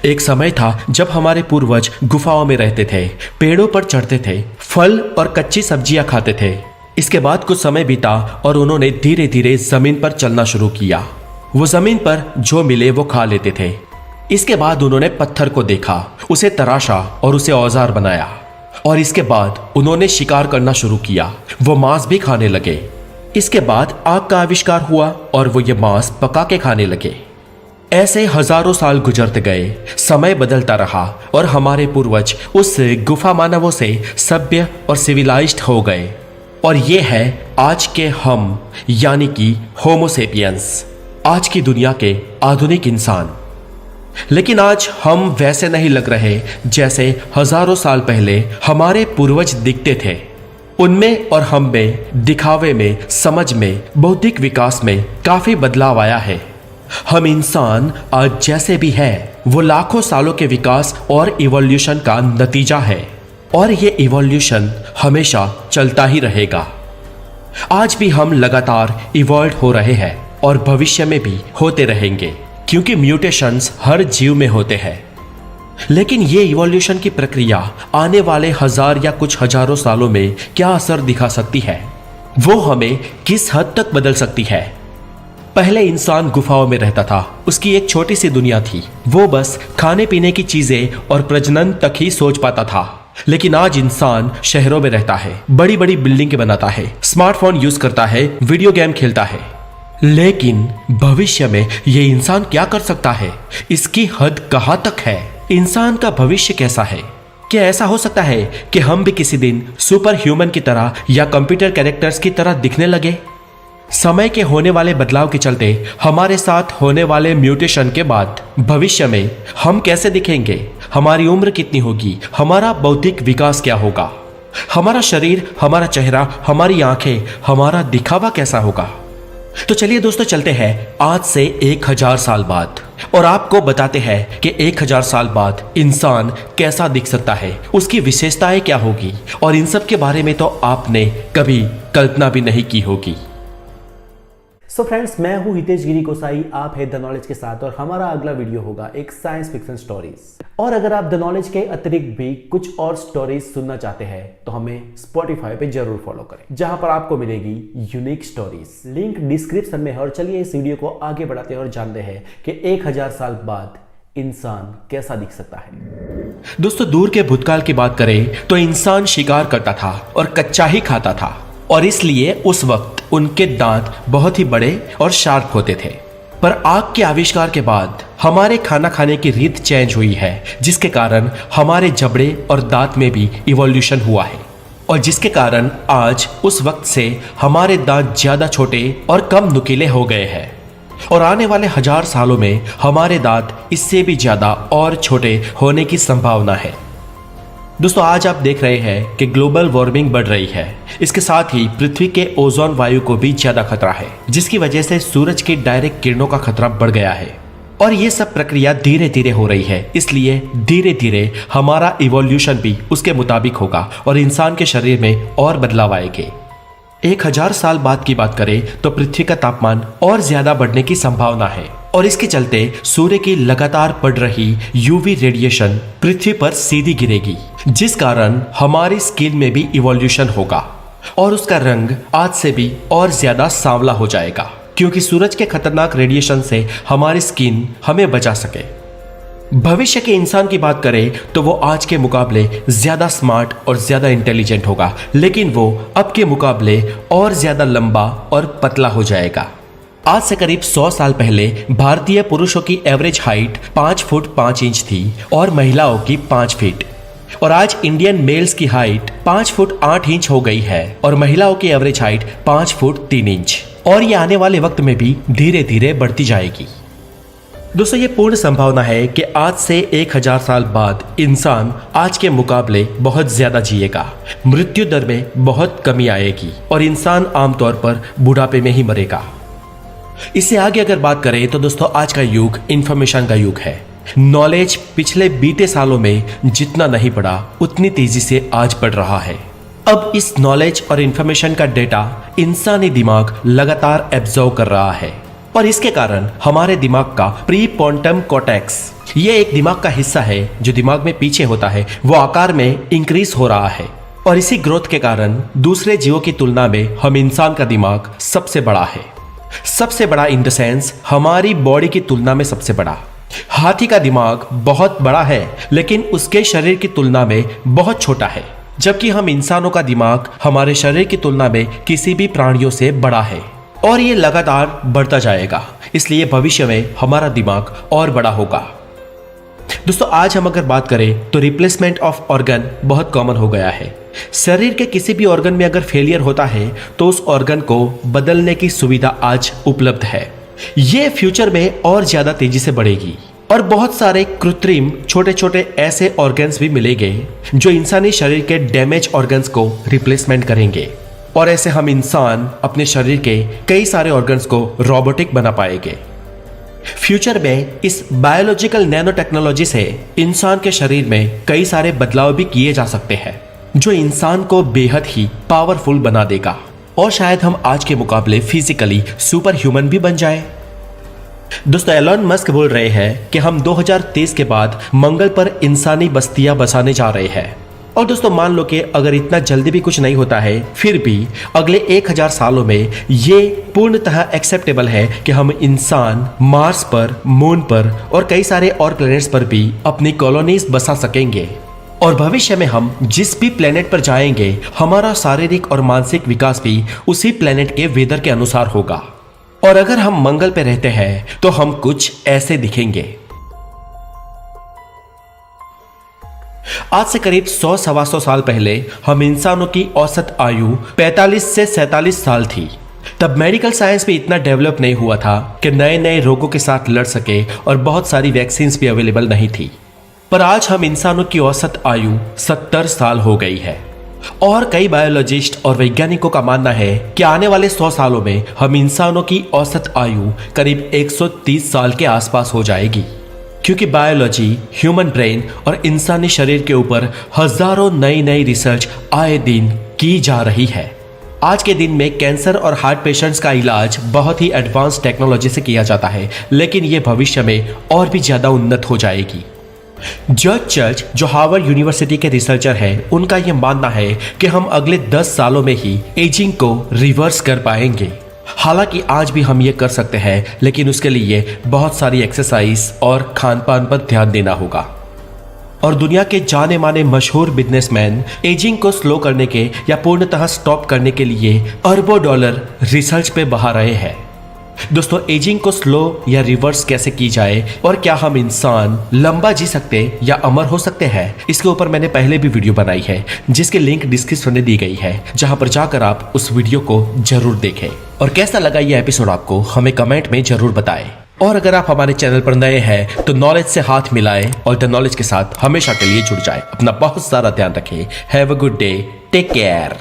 एक समय था जब हमारे पूर्वज गुफाओं में रहते थे, पेड़ों पर चढ़ते थे, फल और कच्ची सब्जियां खाते थे। इसके बाद कुछ समय बीता और उन्होंने धीरे धीरे जमीन पर चलना शुरू किया। वो जमीन पर जो मिले वो खा लेते थे। इसके बाद उन्होंने पत्थर को देखा, उसे तराशा और उसे औजार बनाया। और इसके बाद उन्होंने शिकार करना शुरू किया। वो मांस भी खाने लगे। इसके बाद आग का आविष्कार हुआ और वो ये मांस पका के खाने लगे। ऐसे हजारों साल गुजरते गए, समय बदलता रहा और हमारे पूर्वज उस गुफा मानवों से सभ्य और सिविलाइज्ड हो गए। और ये है आज के हम, यानी कि होमोसेपियंस, आज की दुनिया के आधुनिक इंसान। लेकिन आज हम वैसे नहीं लग रहे जैसे हजारों साल पहले हमारे पूर्वज दिखते थे। उनमें और हम में, दिखावे में, समझ में, बौद्धिक विकास में काफी बदलाव आया है। हम इंसान आज जैसे भी है वो लाखों सालों के विकास और इवोल्यूशन का नतीजा है। और ये इवोल्यूशन हमेशा चलता ही रहेगा। आज भी हम लगातार इवॉल्व हो रहे हैं और भविष्य में भी होते रहेंगे, क्योंकि म्यूटेशंस हर जीव में होते हैं। लेकिन ये इवोल्यूशन की प्रक्रिया आने वाले हजार या कुछ हजारों सालों में क्या असर दिखा सकती है, वो हमें किस हद तक बदल सकती है। पहले इंसान गुफाओं में रहता था, उसकी एक छोटी सी दुनिया थी। वो बस खाने पीने की चीजें और प्रजनन तक ही सोच पाता था। लेकिन आज इंसान शहरों में रहता है, बड़ी बड़ी बिल्डिंग बनाता है, स्मार्टफोन यूज करता है, वीडियो गेम खेलता है। लेकिन भविष्य में ये इंसान क्या कर सकता है, इसकी हद कहां तक है? इंसान का भविष्य कैसा है? क्या ऐसा हो सकता है कि हम भी किसी दिन सुपर ह्यूमन की तरह या कंप्यूटर कैरेक्टर्स की तरह दिखने लगे? समय के होने वाले बदलाव के चलते हमारे साथ होने वाले म्यूटेशन के बाद भविष्य में हम कैसे दिखेंगे? हमारी उम्र कितनी होगी? हमारा बौद्धिक विकास क्या होगा? हमारा शरीर, हमारा चेहरा, हमारी आंखें, हमारा दिखावा कैसा होगा? तो चलिए दोस्तों, चलते हैं आज से 1000 साल बाद और आपको बताते हैं कि 1000 साल बाद इंसान कैसा दिख सकता है, उसकी विशेषताएं क्या होगी। और इन सब के बारे में तो आपने कभी कल्पना भी नहीं की होगी। सो फ्रेंड्स, मैं हूं हितेश गिरी गोसाई, आप है द नॉलेज के साथ और हमारा अगला वीडियो होगा एक साइंस फिक्शन स्टोरीज। और अगर आप द नॉलेज के अतिरिक्त भी कुछ और स्टोरीज सुनना चाहते हैं तो हमें स्पॉटिफाई पे जरूर फॉलो करें, जहां पर आपको मिलेगी यूनिक स्टोरीज। लिंक डिस्क्रिप्शन में है। और चलिए इस वीडियो को आगे बढ़ाते हैं और जानते हैं कि 1000 साल बाद इंसान कैसा दिख सकता है। दोस्तों, दूर के भूतकाल की बात करें तो इंसान शिकार करता था और कच्चा ही खाता था, और इसलिए उस वक्त उनके दांत बहुत ही बड़े और शार्प होते थे। पर आग के आविष्कार के बाद हमारे खाना खाने की रीत चेंज हुई है, जिसके कारण हमारे जबड़े और दांत में भी इवोल्यूशन हुआ है, और जिसके कारण आज उस वक्त से हमारे दांत ज्यादा छोटे और कम नुकीले हो गए हैं। और आने वाले 1000 सालों में हमारे दांत इससे भी ज्यादा और छोटे होने की संभावना है। दोस्तों, आज आप देख रहे हैं कि ग्लोबल वार्मिंग बढ़ रही है। इसके साथ ही पृथ्वी के ओजोन वायु को भी ज्यादा खतरा है, जिसकी वजह से सूरज की डायरेक्ट किरणों का खतरा बढ़ गया है। और ये सब प्रक्रिया धीरे धीरे हो रही है, इसलिए धीरे धीरे हमारा इवोल्यूशन भी उसके मुताबिक होगा और इंसान के शरीर में और बदलाव आएंगे। 1000 साल बाद की बात करें तो पृथ्वी का तापमान और ज्यादा बढ़ने की संभावना है, और इसके चलते सूर्य की लगातार बढ़ रही यूवी रेडिएशन पृथ्वी पर सीधी गिरेगी, जिस कारण हमारी स्किन में भी इवोल्यूशन होगा और उसका रंग आज से भी और ज्यादा सांवला हो जाएगा, क्योंकि सूरज के खतरनाक रेडिएशन से हमारी स्किन हमें बचा सके। भविष्य के इंसान की बात करें तो वो आज के मुकाबले ज्यादा स्मार्ट और ज्यादा इंटेलिजेंट होगा, लेकिन वो अब के मुकाबले और ज्यादा लंबा और पतला हो जाएगा। आज से करीब 100 साल पहले भारतीय पुरुषों की एवरेज हाइट 5 फुट 5 इंच थी और महिलाओं की 5 फीट। और आज इंडियन मेल्स की हाइट 5 फुट 8 इंच हो गई है और महिलाओं की एवरेज हाइट 5 फुट 3 इंच। और ये आने वाले वक्त में भी धीरे धीरे बढ़ती जाएगी। दोस्तों, ये पूर्ण संभावना है कि आज से 1000 साल बाद इंसान आज के मुकाबले बहुत ज्यादा जिएगा, मृत्यु दर में बहुत कमी आएगी और इंसान आमतौर पर बुढ़ापे में ही मरेगा। इससे आगे अगर बात करें तो दोस्तों, आज का युग इंफॉर्मेशन का युग है। नॉलेज पिछले बीते सालों में जितना नहीं बढ़ा, उतनी तेजी से आज बढ़ रहा है। अब इस नॉलेज और इंफॉर्मेशन का डेटा इंसानी दिमाग लगातार एब्जॉर्व कर रहा है, और इसके कारण हमारे दिमाग का प्री क्वांटम कॉर्टेक्स ये एक दिमाग का हिस्सा है जो दिमाग में पीछे होता है, वो आकार में इंक्रीज हो रहा है और इसी ग्रोथ के कारण दूसरे जीवों की तुलना में हम इंसान का दिमाग सबसे बड़ा है। सबसे बड़ा इन द सेंस हमारी बॉडी की तुलना में सबसे बड़ा। हाथी का दिमाग बहुत बड़ा है लेकिन उसके शरीर की तुलना में बहुत छोटा है, जबकि हम इंसानों का दिमाग हमारे शरीर की तुलना में किसी भी प्राणियों से बड़ा है और ये लगातार बढ़ता जाएगा, इसलिए भविष्य में हमारा दिमाग और बड़ा होगा। दोस्तों आज हम अगर बात करें तो रिप्लेसमेंट ऑफ ऑर्गन बहुत कॉमन हो गया है। शरीर के किसी भी ऑर्गन में अगर फेलियर होता है तो उस ऑर्गन को बदलने की सुविधा आज उपलब्ध है। ये फ्यूचर में और ज्यादा तेजी से बढ़ेगी और बहुत सारे कृत्रिम छोटे छोटे ऐसे ऑर्गन्स भी मिलेंगे जो इंसानी शरीर के डैमेज ऑर्गन्स को रिप्लेसमेंट करेंगे और ऐसे हम इंसान अपने शरीर के कई सारे ऑर्गन्स को रोबोटिक बना पाएंगे। फ्यूचर में इस बायोलॉजिकल नैनो टेक्नोलॉजी से इंसान के शरीर में कई सारे बदलाव भी किए जा सकते हैं जो इंसान को बेहद ही पावरफुल बना देगा और शायद हम आज के मुकाबले फिजिकली सुपर ह्यूमन भी बन जाए। दोस्तों एलन मस्क बोल रहे हैं कि हम 2030 के बाद मंगल पर इंसानी बस्तियां बसाने जा रहे हैं और दोस्तों मान लो कि अगर इतना जल्दी भी कुछ नहीं होता है फिर भी अगले 1000 सालों में ये पूर्णतः एक्सेप्टेबल है कि हम इंसान मार्स पर, मून पर और कई सारे और प्लैनेट्स पर भी अपनी कॉलोनीज बसा सकेंगे और भविष्य में हम जिस भी प्लेनेट पर जाएंगे हमारा शारीरिक और मानसिक विकास भी उसी प्लेनेट के वेदर के अनुसार होगा और अगर हम मंगल पे रहते हैं तो हम कुछ ऐसे दिखेंगे। आज से करीब 100-125 साल पहले हम इंसानों की औसत आयु 45 से 47 साल थी। तब मेडिकल साइंस भी इतना डेवलप नहीं हुआ था कि नए नए रोगों के साथ लड़ सके और बहुत सारी वैक्सीन्स भी अवेलेबल नहीं थी। पर आज हम इंसानों की औसत आयु 70 साल हो गई है और कई बायोलॉजिस्ट और वैज्ञानिकों का मानना है कि आने वाले 100 सालों में हम इंसानों की औसत आयु करीब 130 साल के आसपास हो जाएगी, क्योंकि बायोलॉजी, ह्यूमन ब्रेन और इंसानी शरीर के ऊपर हजारों नई नई रिसर्च आए दिन की जा रही है। आज के दिन में कैंसर और हार्ट पेशेंट्स का इलाज बहुत ही एडवांस टेक्नोलॉजी से किया जाता है, लेकिन ये भविष्य में और भी ज्यादा उन्नत हो जाएगी। जॉर्ज चर्च जो हार्वर्ड यूनिवर्सिटी के रिसर्चर हैं, उनका यह मानना है कि हम अगले 10 सालों में ही एजिंग को रिवर्स कर पाएंगे। हालांकि आज भी हम ये कर सकते हैं, लेकिन उसके लिए बहुत सारी एक्सरसाइज और खान पान पर ध्यान देना होगा। और दुनिया के जाने माने मशहूर बिजनेसमैन एजिंग को स्लो करने के या पूर्णतः स्टॉप करने के लिए अरबों डॉलर रिसर्च पे बहा रहे हैं। दोस्तों एजिंग को स्लो या रिवर्स कैसे की जाए और क्या हम इंसान लंबा जी सकते या अमर हो सकते हैं, इसके ऊपर मैंने पहले भी वीडियो बनाई है जिसकी लिंक डिस्क्रिप्शन में दी गई है, जहां पर जाकर आप उस वीडियो को जरूर देखें। और कैसा लगा ये एपिसोड आपको हमें कमेंट में जरूर बताएं। और अगर आप हमारे चैनल पर नए हैं तो नॉलेज से हाथ मिलाएं और द नॉलेज के साथ हमेशा के लिए जुड़ जाए। अपना बहुत सारा ध्यान रखें। Have a good day, take care.